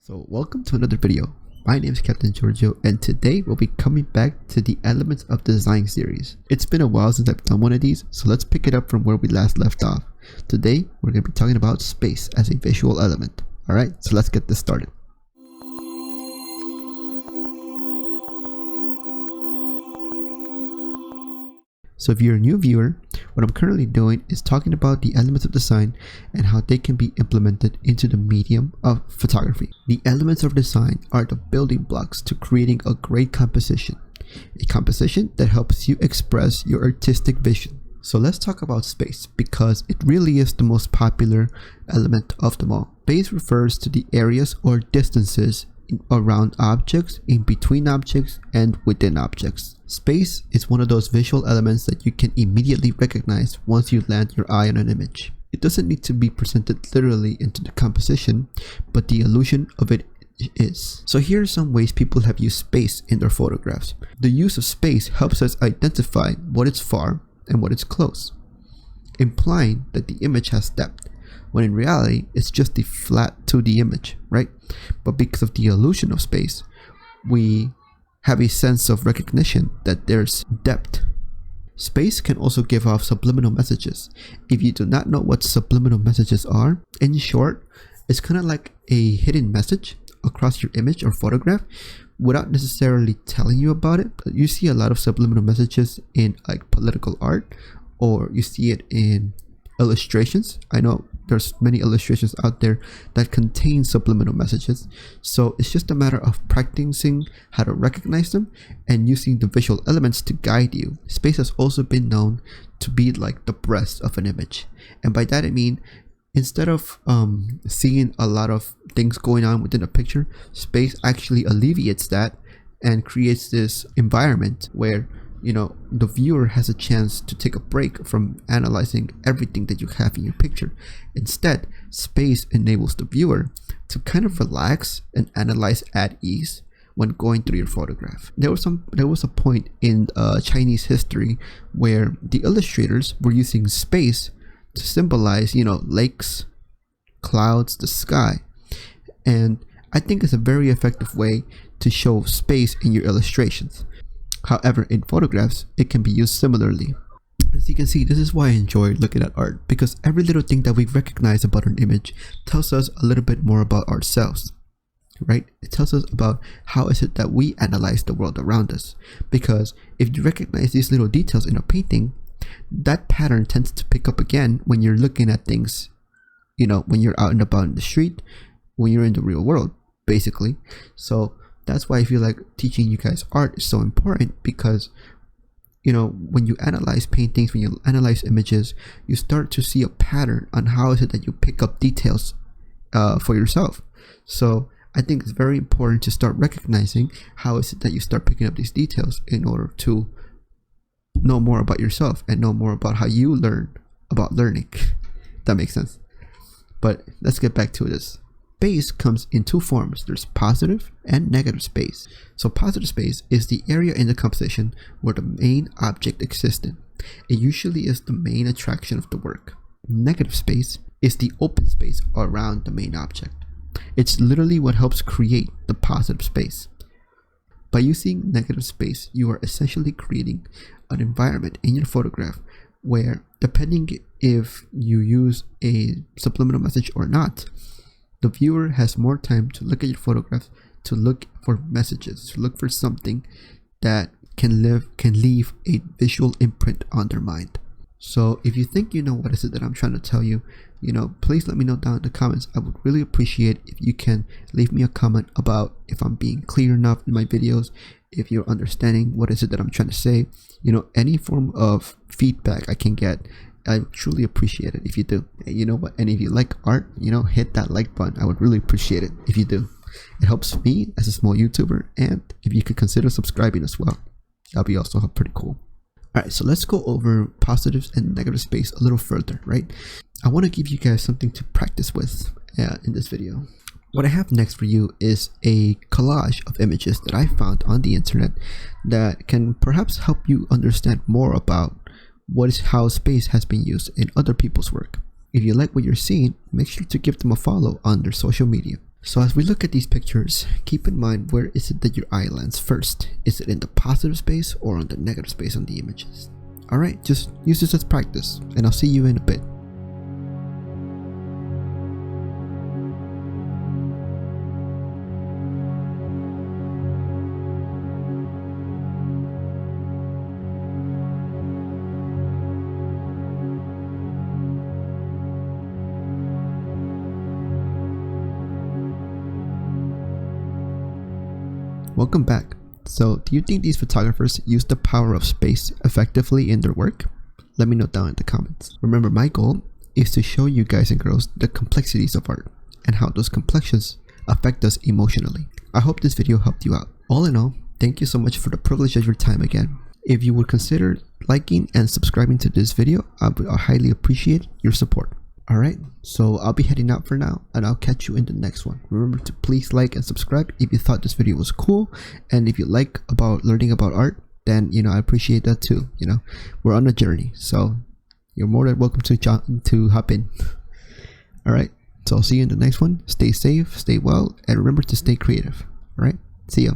So welcome to another video. My name is Captain Giorgio, and today we'll be coming back to the Elements of Design series. It's been a while since I've done one of these, so let's pick it up from where we last left off. Today we're going to be talking about space as a visual element. Alright, so let's get this started. So if you're a new viewer, what I'm currently doing is talking about the elements of design and how they can be implemented into the medium of photography. The elements of design are the building blocks to creating a great composition. A composition that helps you express your artistic vision. So let's talk about space because it really is the most popular element of them all. Space refers to the areas or distances around objects, in between objects, and within objects. Space is one of those visual elements that you can immediately recognize once you land your eye on an image. It doesn't need to be presented literally into the composition, but the illusion of it is. So here are some ways people have used space in their photographs. The use of space helps us identify what is far and what is close, implying that the image has depth, when in reality it's just the flat 2D image, right? But because of the illusion of space, we have a sense of recognition that there's depth. Space can also give off subliminal messages. If you do not know what subliminal messages are, in short, it's kind of like a hidden message across your image or photograph without necessarily telling you about it. You see a lot of subliminal messages in like political art, or you see it in illustrations. I know there's many illustrations out there that contain subliminal messages, so it's just a matter of practicing how to recognize them and using the visual elements to guide you. Space has also been known to be like the breast of an image, and by that I mean instead of seeing a lot of things going on within a picture, space actually alleviates that and creates this environment where the viewer has a chance to take a break from analyzing everything that you have in your picture. Instead, space enables the viewer to kind of relax and analyze at ease when going through your photograph. There was a point in Chinese history where the illustrators were using space to symbolize, lakes, clouds, the sky. And I think it's a very effective way to show space in your illustrations. However, in photographs, it can be used similarly. As you can see, this is why I enjoy looking at art, because every little thing that we recognize about an image tells us a little bit more about ourselves, right? It tells us about how is it that we analyze the world around us. Because if you recognize these little details in a painting, that pattern tends to pick up again when you're looking at things, when you're out and about in the street, when you're in the real world, basically. So that's why I feel like teaching you guys art is so important, because when you analyze paintings, when you analyze images, you start to see a pattern on how is it that you pick up details for yourself. So I think it's very important to start recognizing how is it that you start picking up these details in order to know more about yourself and know more about how you learn about learning. That makes sense. But let's get back to this. Space comes in two forms. There's positive and negative space. So positive space is the area in the composition where the main object exists in. It usually is the main attraction of the work. Negative space is the open space around the main object. It's literally what helps create the positive space. By using negative space, you are essentially creating an environment in your photograph where, depending if you use a subliminal message or not, the viewer has more time to look at your photographs, to look for messages, to look for something that can leave a visual imprint on their mind. So if you think you know what is it that I'm trying to tell you, please let me know down in the comments. I would really appreciate if you can leave me a comment about if I'm being clear enough in my videos, if you're understanding what is it that I'm trying to say. Any form of feedback I can get, I truly appreciate it if you do. You know what? And if you like art, hit that like button. I would really appreciate it if you do. It helps me as a small YouTuber, and if you could consider subscribing as well, that'd be also pretty cool. Alright, so let's go over positives and negative space a little further, right? I want to give you guys something to practice with in this video. What I have next for you is a collage of images that I found on the internet that can perhaps help you understand more about how space has been used in other people's work. If you like what you're seeing, make sure to give them a follow on their social media. So as we look at these pictures, keep in mind, where is it that your eye lands first? Is it in the positive space or on the negative space on the images? Alright, just use this as practice, and I'll see you in a bit. Welcome back. So, do you think these photographers use the power of space effectively in their work? Let me know down in the comments. Remember, my goal is to show you guys and girls the complexities of art and how those complexions affect us emotionally. I hope this video helped you out. All in all, thank you so much for the privilege of your time again. If you would consider liking and subscribing to this video, I would highly appreciate your support. Alright, so I'll be heading out for now, and I'll catch you in the next one. Remember to please like and subscribe if you thought this video was cool, and if you like about learning about art, then I appreciate that too. We're on a journey, so you're more than welcome to hop in. Alright, so I'll see you in the next one. Stay safe, stay well, and remember to stay creative. Alright, see ya.